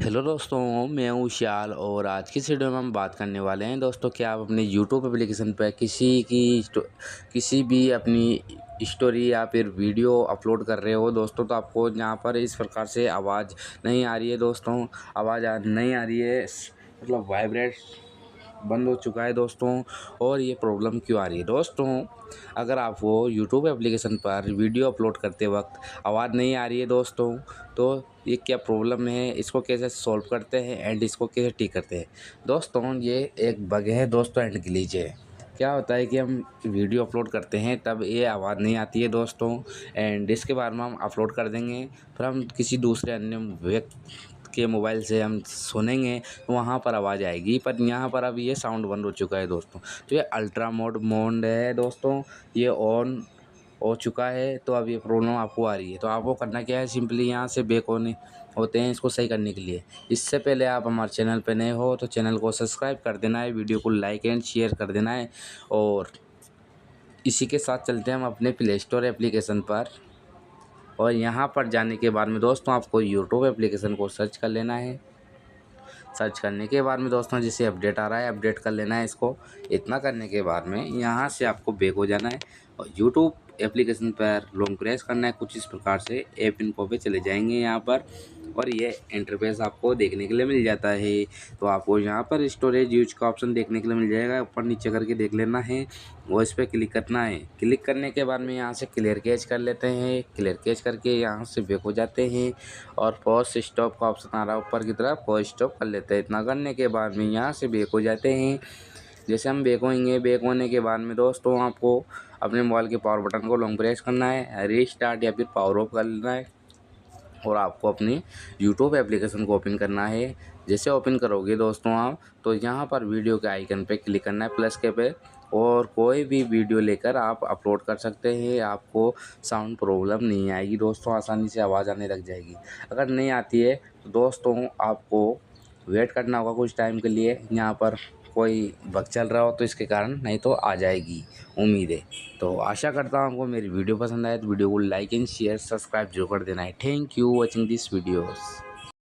Hello दोस्तों, मैं हूँ विशाल और आज की इस वीडियो में हम बात करने वाले हैं दोस्तों कि आप अपने यूट्यूब एप्लीकेशन पर किसी भी अपनी स्टोरी या फिर वीडियो अपलोड कर रहे हो दोस्तों, तो आपको यहाँ पर इस प्रकार से आवाज़ नहीं आ रही है दोस्तों। नहीं आ रही है, मतलब वाइब्रेट बंद हो चुका है दोस्तों। और ये प्रॉब्लम क्यों आ रही है दोस्तों? अगर आपको यूट्यूब एप्लीकेशन पर वीडियो अपलोड करते वक्त आवाज़ नहीं आ रही है दोस्तों, तो ये क्या प्रॉब्लम है, इसको कैसे सॉल्व करते हैं एंड इसको कैसे ठीक करते हैं दोस्तों? ये एक बग है दोस्तों एंड ग्लिच है। क्या होता है कि हम वीडियो अपलोड करते हैं तब ये आवाज़ नहीं आती है दोस्तों, एंड इसके बाद में हम अपलोड कर देंगे, फिर हम किसी दूसरे अन्य व्यक्ति के मोबाइल से हम सुनेंगे तो वहाँ पर आवाज़ आएगी, पर यहाँ पर अब ये साउंड बंद हो चुका है दोस्तों। तो ये अल्ट्रा मोड है दोस्तों, ये ऑन हो चुका है, तो अब ये प्रॉब्लम आपको आ रही है। तो आपको करना क्या है, सिंपली यहाँ से बैक होने होते हैं इसको सही करने के लिए। इससे पहले आप हमारे चैनल पे नए हो तो चैनल को सब्सक्राइब कर देना है, वीडियो को लाइक एंड शेयर कर देना है। और इसी के साथ चलते हैं हम अपने प्ले स्टोर एप्लीकेशन पर, और यहाँ पर जाने के बाद में दोस्तों आपको यूट्यूब एप्लीकेशन को सर्च कर लेना है। सर्च करने के बाद में दोस्तों जैसे अपडेट आ रहा है, अपडेट कर लेना है इसको। इतना करने के बाद में यहाँ से आपको बैक हो जाना है और यूट्यूब एप्लीकेशन पर लॉन्ग प्रेस करना है। कुछ इस प्रकार से ऐप इन्फो पे चले जाएंगे यहाँ पर, और ये इंटरफेस आपको देखने के लिए मिल जाता है। तो आपको यहाँ पर स्टोरेज यूज का ऑप्शन देखने के लिए मिल जाएगा, ऊपर नीचे करके देख लेना है और इस पर क्लिक करना है। क्लिक करने के बाद में यहाँ से क्लियर कैच कर लेते हैं। क्लियर कैच करके यहाँ से बैक हो जाते हैं और पॉज स्टॉप का ऑप्शन आ रहा है ऊपर की तरफ, पॉज स्टॉप कर लेते हैं। इतना करने के बाद में यहाँ से बैक हो जाते हैं। जैसे हम बैक होंगे, बैक होने के बाद में दोस्तों आपको अपने मोबाइल के पावर बटन को लॉन्ग प्रेस करना है, रीस्टार्ट या फिर पावर ऑफ कर लेना है, और आपको अपनी यूट्यूब एप्लीकेशन को ओपन करना है। जैसे ओपन करोगे दोस्तों आप, तो यहाँ पर वीडियो के आइकन पे क्लिक करना है, प्लस के पे, और कोई भी वीडियो लेकर आप अपलोड कर सकते हैं। आपको साउंड प्रॉब्लम नहीं आएगी दोस्तों, आसानी से आवाज़ आने लग जाएगी। अगर नहीं आती है तो दोस्तों आपको वेट करना होगा कुछ टाइम के लिए, यहाँ पर कोई बग चल रहा हो तो इसके कारण, नहीं तो आ जाएगी उम्मीद है। तो आशा करता हूँ आपको मेरी वीडियो पसंद आए तो वीडियो को लाइक एंड शेयर सब्सक्राइब जरूर कर देना है। Thank you watching this videos.